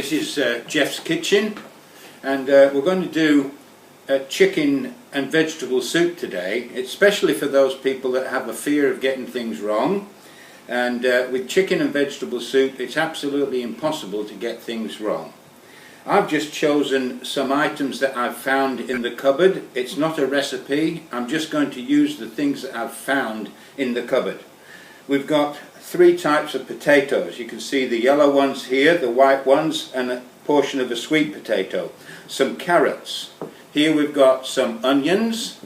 This is Jeff's kitchen, and we're going to do a chicken and vegetable soup today. It's especially for those people that have a fear of getting things wrong, and with chicken and vegetable soup it's absolutely impossible to get things wrong. I've just chosen some items that I've found in the cupboard. It's not a recipe, I'm just going to use the things that I've found in the cupboard. We've got three types of potatoes. You can see the yellow ones here, the white ones, and a portion of a sweet potato. Some carrots. Here we've got some onions.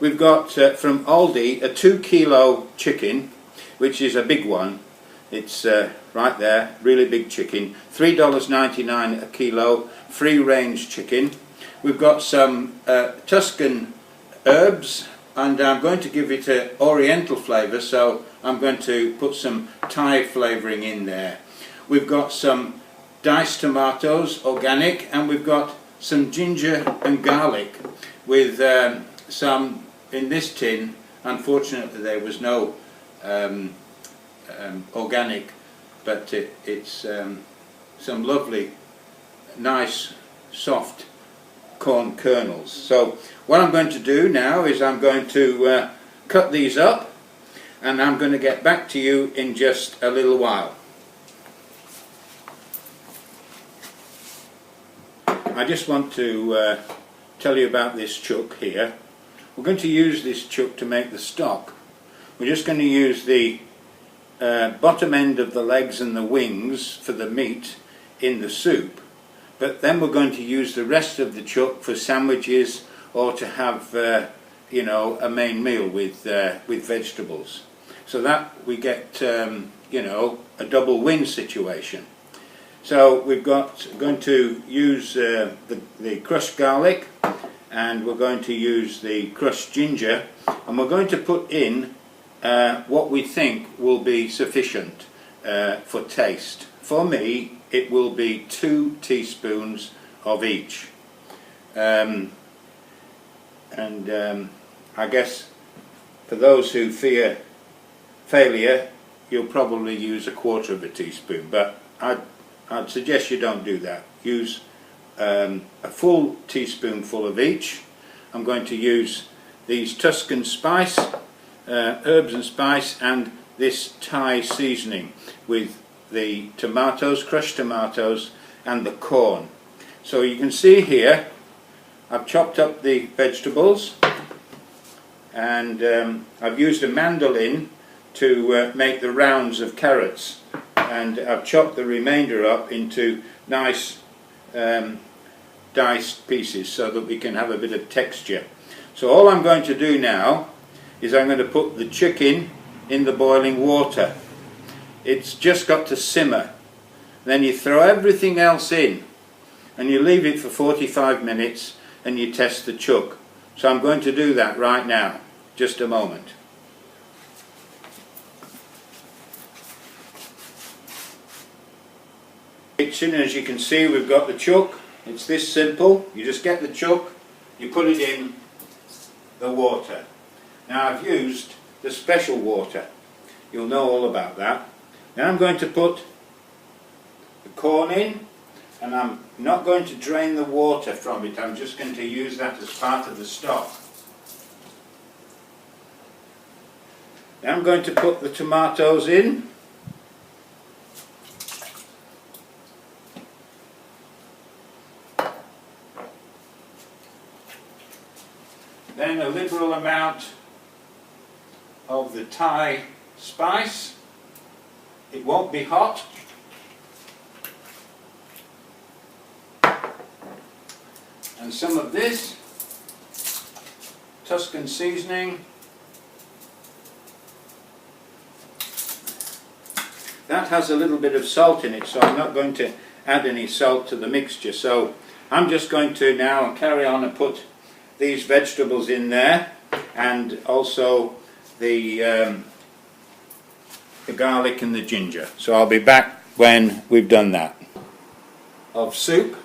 We've got from Aldi a 2 kilo chicken, which is a big one. It's right there, really big chicken. $3.99 a kilo, free range chicken. We've got some Tuscan herbs, and I'm going to give it an oriental flavour, so I'm going to put some Thai flavouring in there. We've got some diced tomatoes, organic, and we've got some ginger and garlic with some, in this tin, unfortunately there was no organic, but it's some lovely, nice, soft corn kernels. So what I'm going to do now is I'm going to cut these up, and I'm going to get back to you in just a little while. I just want to tell you about this chuck here. We're going to use this chuck to make the stock. We're just going to use the bottom end of the legs and the wings for the meat in the soup, but then we're going to use the rest of the chuck for sandwiches or to have you know, a main meal with vegetables, so that we get you know, a double win situation. So we've got going to use the crushed garlic, and we're going to use the crushed ginger, and we're going to put in what we think will be sufficient for taste. For me, it will be 2 teaspoons of each. I guess for those who fear failure, you'll probably use 1/4 teaspoon, but I'd suggest you don't do that. Use a full teaspoonful of each. I'm going to use these Tuscan spice, herbs and spice, and this Thai seasoning with the tomatoes, crushed tomatoes, and the corn. So you can see here I've chopped up the vegetables, and I've used a mandolin to make the rounds of carrots, and I've chopped the remainder up into nice diced pieces so that we can have a bit of texture. So all I'm going to do now is I'm going to put the chicken in the boiling water. It's just got to simmer. Then you throw everything else in and you leave it for 45 minutes and you test the chuck. So I'm going to do that right now. Just a moment. As you can see, we've got the chuck. It's this simple. You just get the chuck, you put it in the water. Now I've used the special water. You'll know all about that. Now I'm going to put the corn in, and I'm not going to drain the water from it. I'm just going to use that as part of the stock. Now I'm going to put the tomatoes in. Then a liberal amount of the Thai spice. It won't be hot. And some of this Tuscan seasoning. That has a little bit of salt in it, so I'm not going to add any salt to the mixture. So I'm just going to now carry on and put these vegetables in there, and also the garlic and the ginger. So I'll be back when we've done that. Of soup,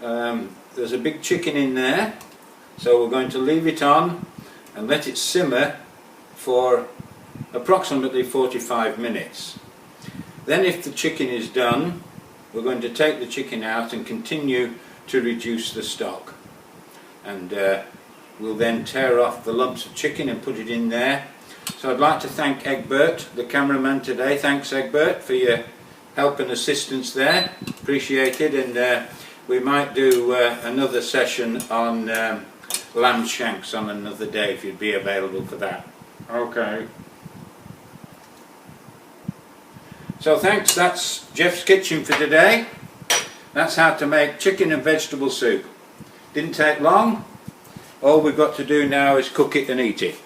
there's a big chicken in there, so we're going to leave it on and let it simmer for approximately 45 minutes. Then if the chicken is done, we're going to take the chicken out and continue to reduce the stock. And we'll then tear off the lumps of chicken and put it in there. So I'd like to thank Egbert, the cameraman today. Thanks Egbert for your help and assistance there. Appreciated. And we might do another session on lamb shanks on another day if you'd be available for that. Okay. So thanks, that's Jeff's Kitchen for today. That's how to make chicken and vegetable soup. Didn't take long. All we've got to do now is cook it and eat it.